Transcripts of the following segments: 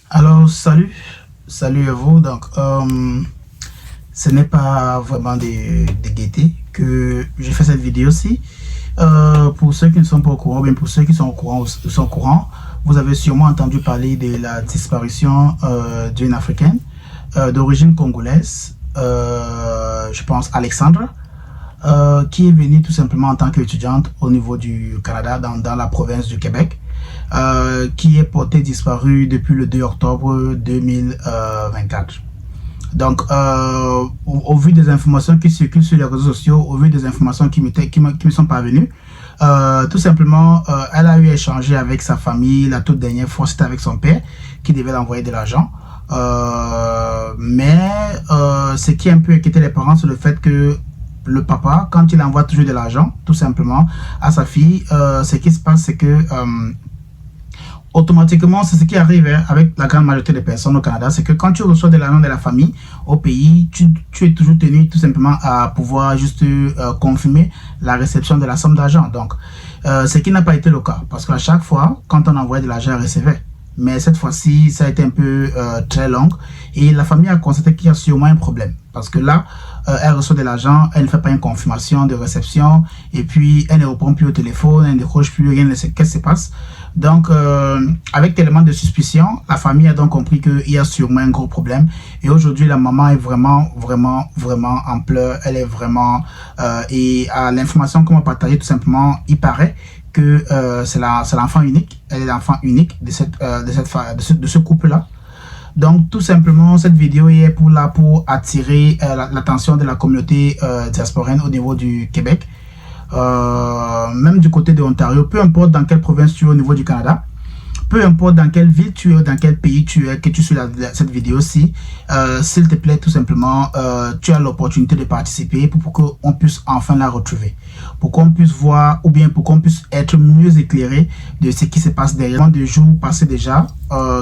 Alors, salut à vous. Donc, ce n'est pas vraiment de gaieté que j'ai fait cette vidéo-ci. Pour ceux qui ne sont pas au courant, bien pour ceux qui sont au courant, vous avez sûrement entendu parler de la disparition d'une Africaine d'origine congolaise, je pense Alexandra, qui est venue tout simplement en tant qu'étudiante au niveau du Canada, dans la province du Québec. Qui est porté disparu depuis le 2 octobre 2024. Donc, au vu des informations qui circulent sur les réseaux sociaux, au vu des informations qui me sont parvenues, tout simplement, elle a eu échangé avec sa famille. La toute dernière fois, c'était avec son père qui devait l'envoyer de l'argent. Mais ce qui a un peu inquiété les parents, c'est le fait que le papa, quand il envoie toujours de l'argent, tout simplement, à sa fille, ce qui se passe, c'est que automatiquement, c'est ce qui arrive avec la grande majorité des personnes au Canada, c'est que quand tu reçois de l'argent de la famille au pays, tu es toujours tenu tout simplement à pouvoir juste confirmer la réception de la somme d'argent. Donc, ce qui n'a pas été le cas, parce qu'à chaque fois, quand on envoyait de l'argent, elle recevait. Mais cette fois-ci, ça a été un peu très long et la famille a constaté qu'il y a sûrement un problème. Parce que là, elle reçoit de l'argent, elle ne fait pas une confirmation de réception et puis elle ne répond plus au téléphone, elle ne décroche plus, rien ne sait qu'est-ce qui se passe. Donc, avec tellement de suspicion, la famille a donc compris qu'il y a sûrement un gros problème. Et aujourd'hui, la maman est vraiment en pleurs. Elle est vraiment... et à l'information qu'on m'a partagée, tout simplement, il paraît que c'est l'enfant unique. Elle est l'enfant unique de ce couple-là. Donc, tout simplement, cette vidéo est pour attirer l'attention de la communauté diasporaine au niveau du Québec. Même du côté de l'Ontario, peu importe dans quelle province tu es au niveau du Canada, peu importe dans quelle ville tu es, dans quel pays tu es, que tu suis cette vidéo-ci, s'il te plaît, tout simplement, tu as l'opportunité de participer pour qu'on puisse enfin la retrouver, pour qu'on puisse voir, ou bien pour qu'on puisse être mieux éclairé de ce qui se passe derrière. Des jours passés déjà,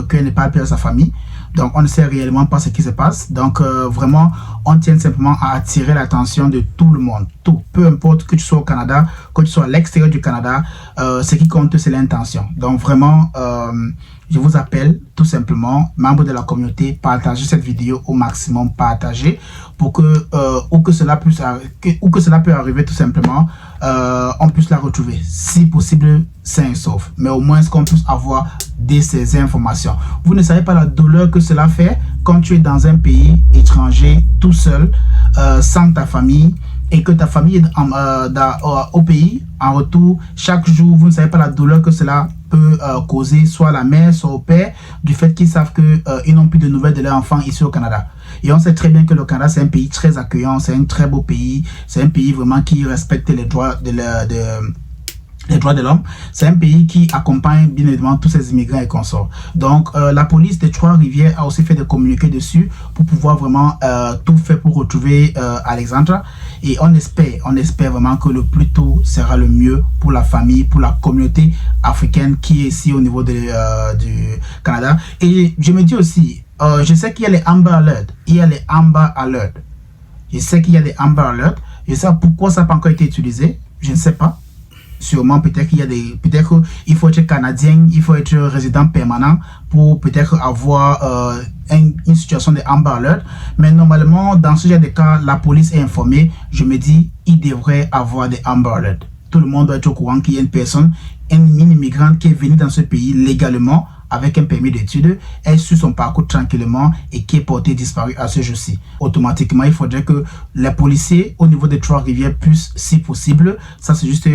qu'elle n'est pas plus à sa famille. Donc, on ne sait réellement pas ce qui se passe. Donc, vraiment, on tient simplement à attirer l'attention de tout le monde. Tout. Peu importe que tu sois au Canada, que tu sois à l'extérieur du Canada, ce qui compte, c'est l'intention. Donc, vraiment, je vous appelle tout simplement, membres de la communauté, partagez cette vidéo au maximum, partagez pour que, où que cela peut arriver tout simplement, on puisse la retrouver. Si possible, sain et sauf. Mais au moins, qu'on puisse avoir ces informations. Vous ne savez pas la douleur que cela fait quand tu es dans un pays étranger, tout seul, sans ta famille, et que ta famille est au pays, en retour, chaque jour, vous ne savez pas la douleur que cela peut causer, soit à la mère, soit au père, du fait qu'ils savent qu'ils n'ont plus de nouvelles de leur enfant ici au Canada. Et on sait très bien que le Canada, c'est un pays très accueillant, c'est un très beau pays, c'est un pays vraiment qui respecte les droits de l'homme. C'est un pays qui accompagne bien évidemment tous ces immigrants et consorts. Donc, la police des Trois-Rivières a aussi fait des communiqués dessus pour pouvoir vraiment tout faire pour retrouver Alexandra. Et on espère vraiment que le plus tôt sera le mieux pour la famille, pour la communauté africaine qui est ici au niveau du Canada. Et je me dis aussi, je sais qu'il y a les Amber Alert. Je sais qu'il y a des Amber Alert. Je sais pourquoi ça n'a pas encore été utilisé. Je ne sais pas. Sûrement, peut-être qu'il faut être canadien, il faut être résident permanent pour peut-être avoir une situation de Amber Alert. Mais normalement, dans ce genre de cas, la police est informée. Je me dis, il devrait avoir des Amber Alert. Tout le monde doit être au courant qu'il y a une personne, une immigrante qui est venue dans ce pays légalement avec un permis d'études, elle suit son parcours tranquillement et qui est portée disparue à ce jour-ci. Automatiquement, il faudrait que les policiers au niveau des Trois-Rivières puissent, si possible, ça c'est juste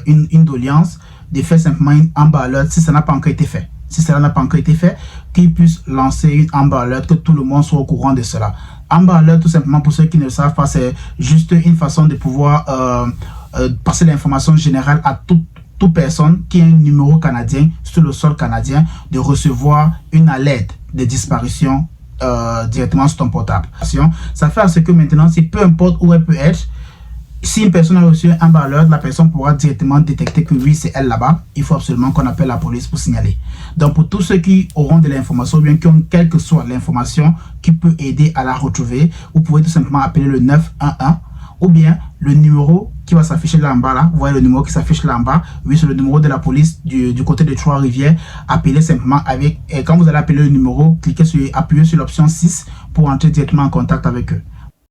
une doléance, de faire simplement une Amber Alert si ça n'a pas encore été fait. Si cela n'a pas encore été fait, qu'ils puissent lancer une Amber Alert, que tout le monde soit au courant de cela. Amber Alert, tout simplement, pour ceux qui ne le savent pas, c'est juste une façon de pouvoir passer l'information générale à toute personne qui a un numéro canadien sur le sol canadien de recevoir une alerte de disparition directement sur ton portable. Ça fait à ce que maintenant, si peu importe où elle peut être, si une personne a reçu un Amber Alert, la personne pourra directement détecter que oui, c'est elle là-bas. Il faut absolument qu'on appelle la police pour signaler. Donc, pour tous ceux qui auront de l'information, ou bien qui ont quelle que soit l'information qui peut aider à la retrouver, vous pouvez tout simplement appeler le 911 ou bien le numéro qui va s'afficher là en bas. Là. Vous voyez le numéro qui s'affiche là en bas. Oui, c'est le numéro de la police du côté de Trois-Rivières. Appelez simplement avec... Et quand vous allez appeler le numéro, appuyez sur l'option 6 pour entrer directement en contact avec eux.